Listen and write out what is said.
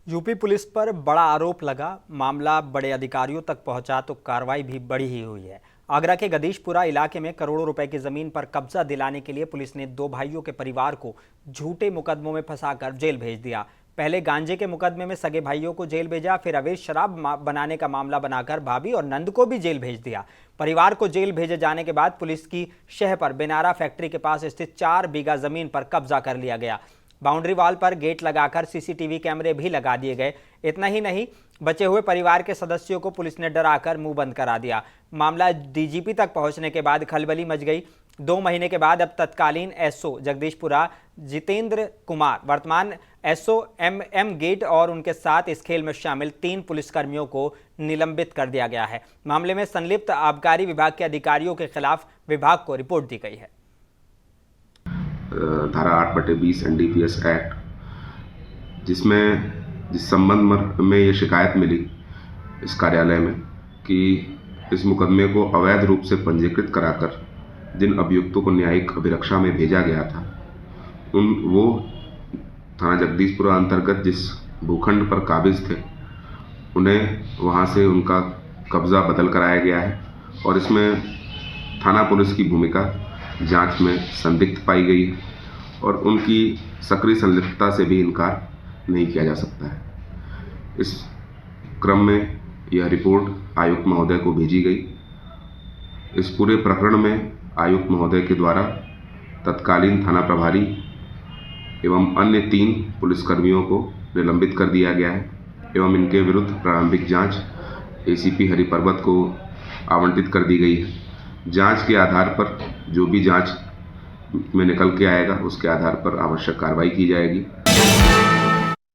UP police पर बड़ा आरोप लगा। मामला बड़े अधिकारियों तक पहुंचा तो कार्रवाई भी बड़ी ही हुई है। आगरा के गदीशपुरा इलाके में करोड़ों रुपए की जमीन पर कब्जा दिलाने के लिए पुलिस ने दो भाइयों के परिवार को झूठे मुकदमों में फंसाकर जेल भेज दिया। पहले गांजे के मुकदमे में सगे भाइयों को जेल भेजा, फिर अवैध शराब बनाने का मामला बनाकर भाभी और नंद को भी जेल भेज दिया। परिवार को जेल भेजे जाने के बाद पुलिस की शह पर बेनारा फैक्ट्री के पास स्थित 4 बीघा जमीन पर कब्जा कर लिया गया। बाउंड्री वॉल पर गेट लगाकर सीसीटीवी कैमरे भी लगा दिए गए। इतना ही नहीं, बचे हुए परिवार के सदस्यों को पुलिस ने डराकर मुंह बंद करा दिया। मामला डीजीपी तक पहुंचने के बाद खलबली मच गई। 2 महीने के बाद अब तत्कालीन एसओ जगदीशपुरा जितेंद्र कुमार, वर्तमान एसओ एम गेट और उनके साथ इस खेल में शामिल 3 पुलिसकर्मियों को निलंबित कर दिया गया है। मामले में संलिप्त आबकारी विभाग के अधिकारियों के खिलाफ विभाग को रिपोर्ट दी गई है। धारा 8/20 एनडीपीएस एक्ट, जिस संबंध में ये शिकायत मिली इस कार्यालय में कि इस मुकदमे को अवैध रूप से पंजीकृत कराकर जिन अभियुक्तों को न्यायिक अभिरक्षा में भेजा गया था, वो थाना जगदीशपुरा अंतर्गत जिस भूखंड पर काबिज थे, उन्हें वहां से उनका कब्जा बदल कराया गया है और इसमें थाना पुलिस की भूमिका जांच में संदिग्ध पाई गई है और उनकी सक्रिय संलिप्तता से भी इनकार नहीं किया जा सकता है। इस क्रम में यह रिपोर्ट आयुक्त महोदय को भेजी गई। इस पूरे प्रकरण में आयुक्त महोदय के द्वारा तत्कालीन थाना प्रभारी एवं अन्य 3 पुलिसकर्मियों को निलंबित कर दिया गया है एवं इनके विरुद्ध प्रारंभिक जांच एसीपी हरिपर्वत को आवंटित कर दी गई है। जांच के आधार पर जो भी जांच में निकल के आएगा, उसके आधार पर आवश्यक कार्रवाई की जाएगी।